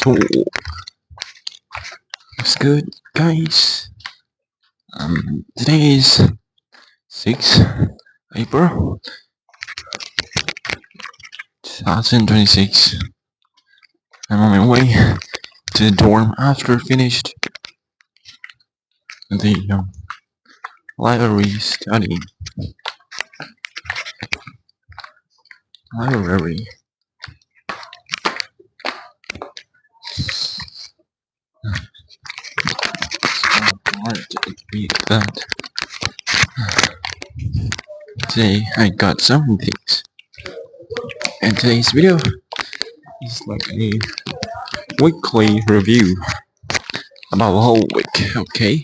Cool. What's good, guys? Today is 6 April 2026. I'm on my way to the dorm after finished the library study. Library. Hard to read that. Today I got some things, and today's video is like a weekly review about the whole week. Okay,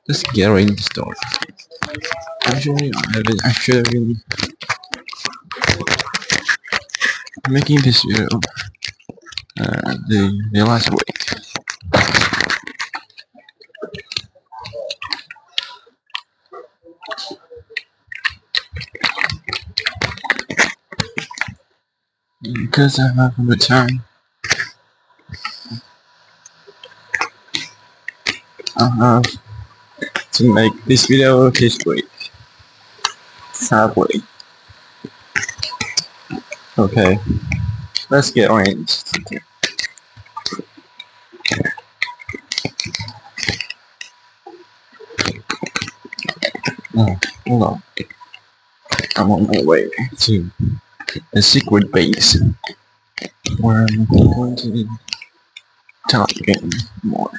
let's get right into start. Actually, I should have been making this video the last week. Because I have the time, I have to make this video this week. Sadly. Okay, let's get arranged. Oh, hold on. I'm on my way to the secret base where I'm going to talk again more.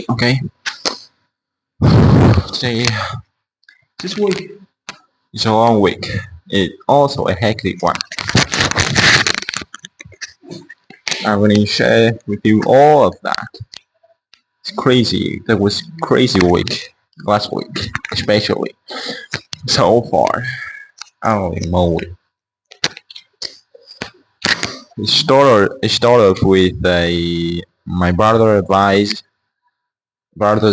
Okay. Today, this week is a long week. It's also a hectic one. I'm gonna share with you all of that. It's crazy. That was crazy week last week, especially. So far, holy moly! It started with my brother's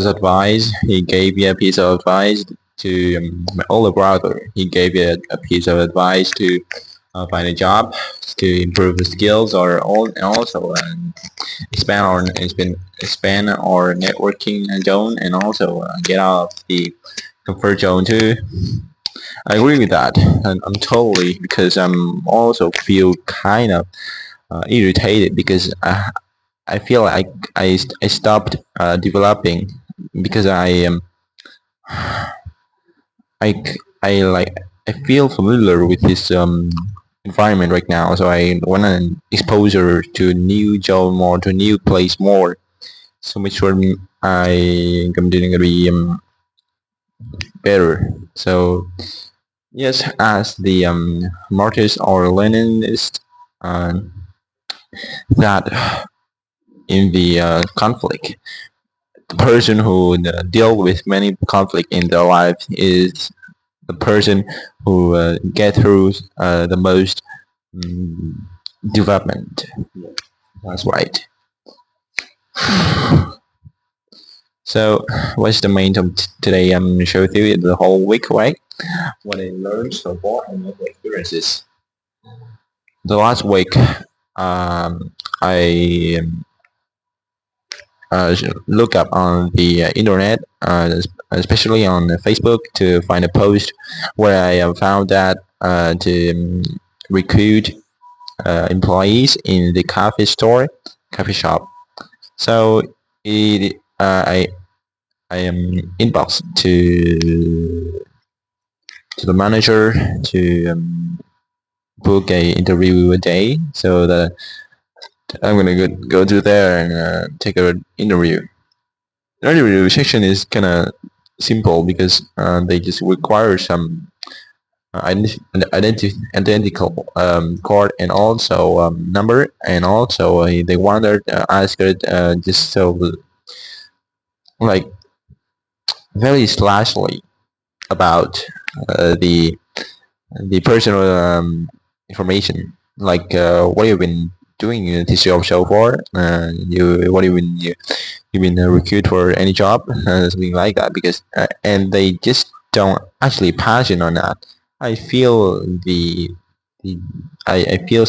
advice. He gave me a piece of advice to my older brother. He gave me a piece of advice to find a job, to improve the skills, and also expand our networking zone, and also get out of the comfort zone too. I agree with that, and I'm totally, because I'm also feel kind of irritated because I feel like I stopped developing because I feel familiar with this environment right now, so I want an exposure to new job more, to new place more, so make sure I'm gonna be better. So yes, as the Marxist or Leninist, that in the conflict, the person who deal with many conflict in their life is the person who get through the most development. That's right. So what's the main topic today? I'm gonna share with you the whole week, right? What I learned so far and my experiences. The last week, I look up on the internet, especially on Facebook, to find a post where I found that to recruit employees in the coffee shop. So I am inbox to the manager to book a interview a day, so that I'm gonna go to there and take an interview. The interview section is kind of simple because they just require some identical card, and also number, and also they wanted ask it just so like very slashly about the personal information. like what you've been doing this job so far. You what you've been recruited for any job, something like that. Because and they just don't actually passion on that. I feel the I feel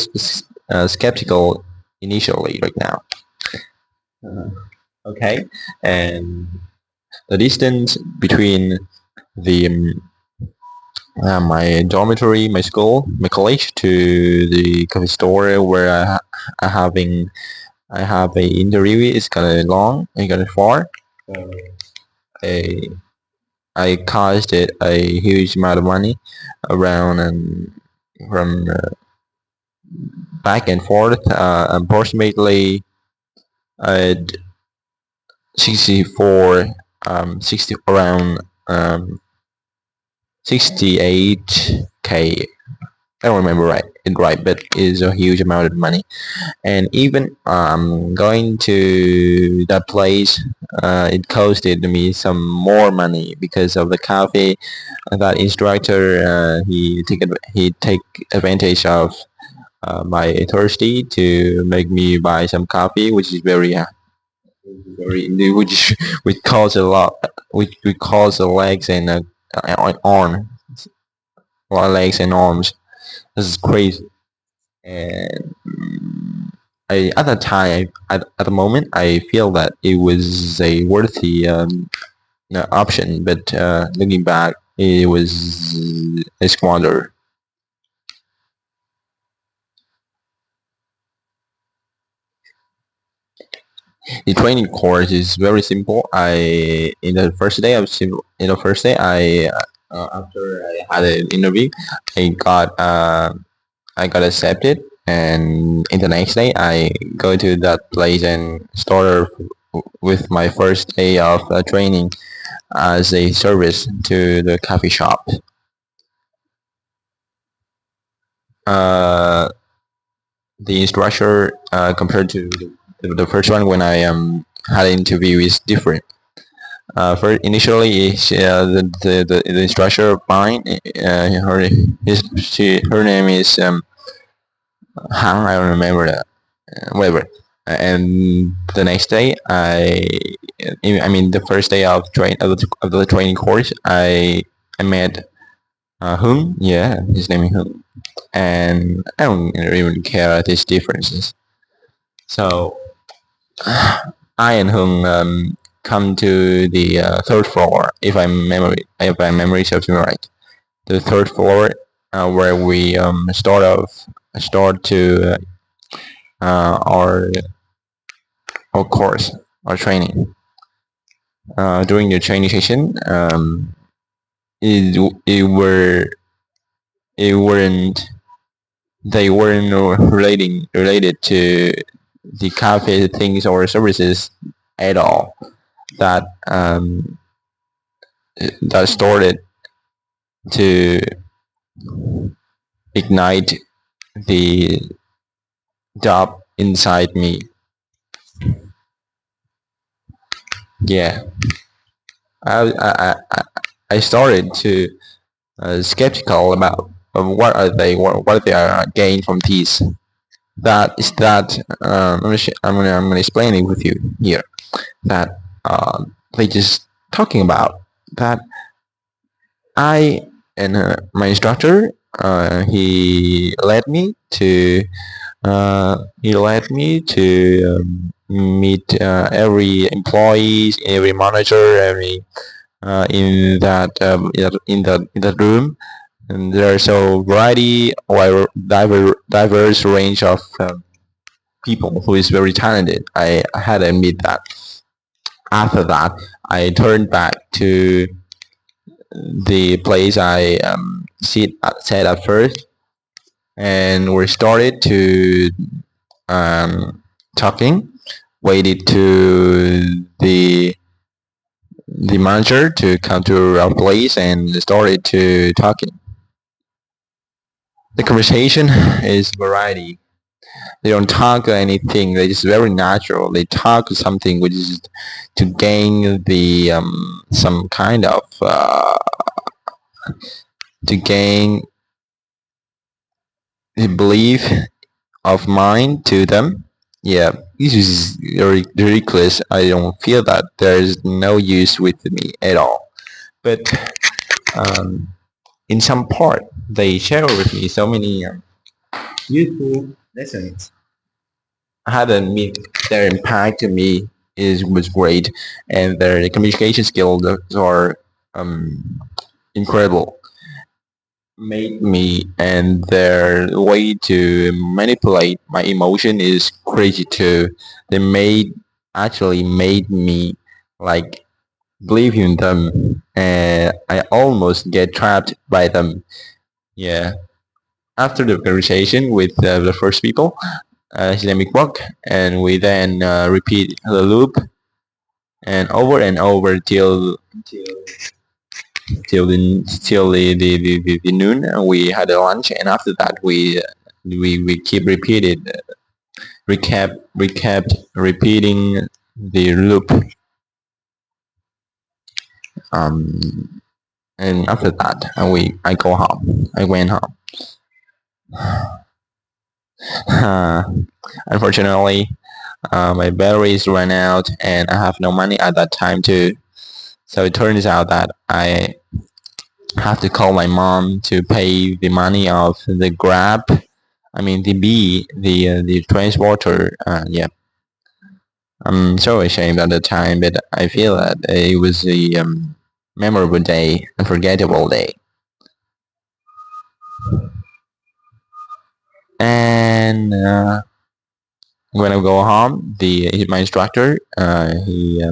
skeptical initially right now. Uh, okay, and the distance between the my dormitory, my school, my college to the coffee store where I having I have a interview is kind of long and kind of far. So I I costed a huge amount of money around and from back and forth. Approximately uh, 64 60 around 68k. I don't remember right, but it's a huge amount of money. And even going to that place, it costed me some more money because of the coffee. That instructor, he take advantage of my thirsty to make me buy some coffee, which is very which costs a lot, which costs the legs and arm, legs and arms. This is crazy. And at that time, at the moment, I feel that it was a worthy option, but looking back, it was a squander. The training course is very simple. I in the first day of in the first day, I after I had an interview, I got uh, I got accepted, and in the next day, I go to that place and start with my first day of training as a service to the coffee shop. Uh, the instructor compared to the first one when I had an interview is different. For initially, the instructor of mine, her name is Han. I don't remember that. Whatever. And the next day, I mean, the first day of the training course, I met Hung. Yeah, his name is Hung, and I don't even care at these differences. So I and Hung come to the third floor, if my memory serves me right. The third floor, where we start to our course, our training. During the training session, it it were it weren't they weren't related to the cafe things or services at all. That that started to ignite the job inside me. Yeah, I started to skeptical about what they are gain from these. That is that I'm gonna explain it with you here. That they just talking about that I and my instructor he led me to meet every employees, every manager, every in that room. And there's a variety or diverse range of people who is very talented. I had to admit that. After that, I turned back to the place I sat at first, and we started to talking. Waited to the manager to come to our place and started to talking. The conversation is variety. They don't talk anything. They just very natural. They talk something which is to gain the some kind of to gain the belief of mine to them. Yeah, this is very ridiculous. I don't feel that there's no use with me at all. But um, in some part, they share with me so many useful lessons. I had to admit their impact to me is was great, and their communication skills are um, incredible. Made me, and their way to manipulate my emotion is crazy too. They actually made me like believe in them, and I almost get trapped by them. Yeah. After the conversation with the first people, Islamic book, and we then repeat the loop and over till the noon. And we had a lunch, and after that we keep recap repeating the loop. Um, and after that, I go home. I went home. Unfortunately, my batteries ran out, and I have no money at that time too. So it turns out that I have to call my mom to pay the money of the Grab. I mean the transporter. Yeah, I'm so ashamed at the time, but I feel that it was a memorable day, unforgettable day. And when I go home, the my instructor he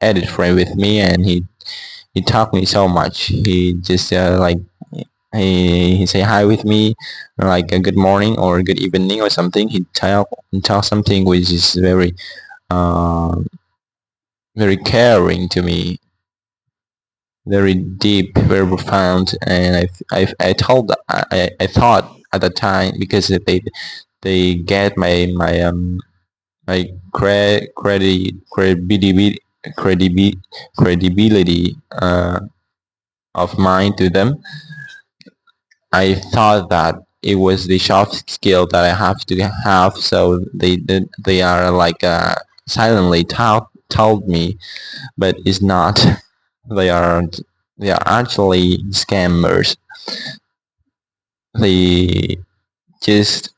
added friend with me, and he taught me so much. He just like he say hi with me, like a good morning or good evening or something. He tell something which is uh, very caring to me, very deep, very profound. And I thought at the time, because they get my credibility credibility of mine to them. I thought that it was the soft skill that I have to have, so they are like silently told me, but it's not. They are they are actually scammers. They just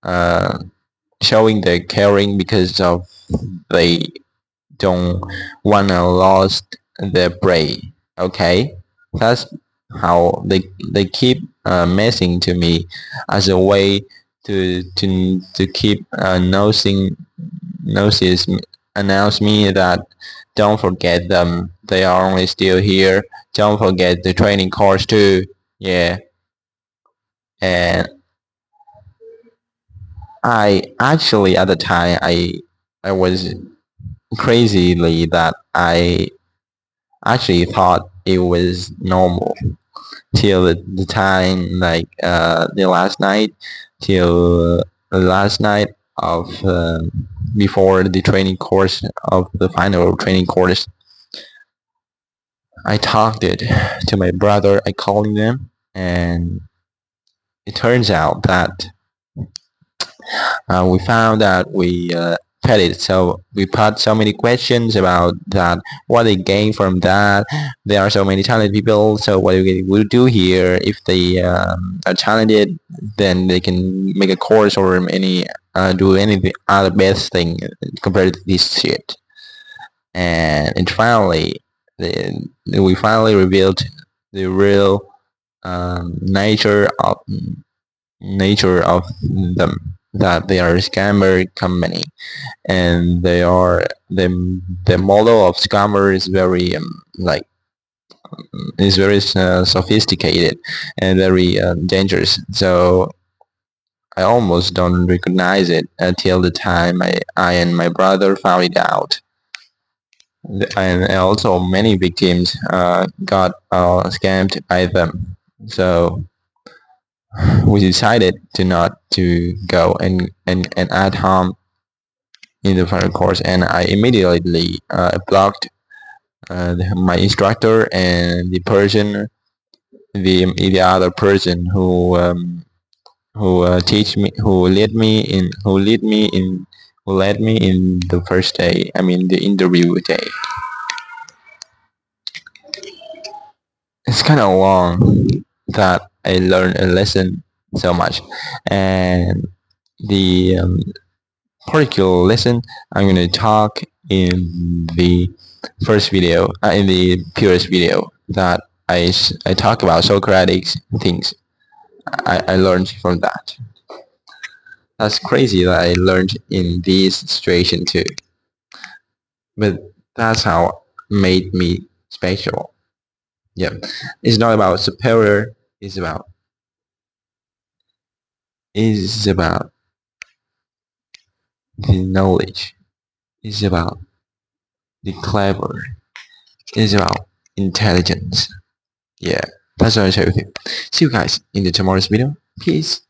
uh, showing their caring because of they don't wanna lost their prey. Okay, that's how they keep messing to me as a way to keep notice announce me that don't forget them. They are only still here. Don't forget the training course too. Yeah, and I actually at the time I was crazily that I actually thought it was normal till the time like the last night till the last night of before the training course of the final training course. I talked it to my brother. I called them, and it turns out that we found that we pet it. So we put so many questions about that, what they gain from that. There are so many talented people. So what we will do here, if they are talented, then they can make a course or any do any other best thing compared to this shit. And it finally, we finally revealed the real nature of them, that they are a scammer company, and they are the model of scammer is very like is very sophisticated and very dangerous. So I almost don't recognize it until the time I and my brother found it out. And also many victims got scammed by them. So we decided to not to go and add harm in the final course, and I immediately blocked my instructor and the other person who teach me, who led me in the first day. I mean, the interview day. It's kind of long that I learned a lesson so much, and the particular lesson I'm gonna talk in the first video, in the previous video that I talk about Socratic things. I learned from that. That's crazy that I learned in this situation too. But that's how made me special. Yeah, it's not about superior. It's about the knowledge. It's about the clever. It's about intelligence. Yeah, that's what I share with you. See you guys in the tomorrow's video. Peace.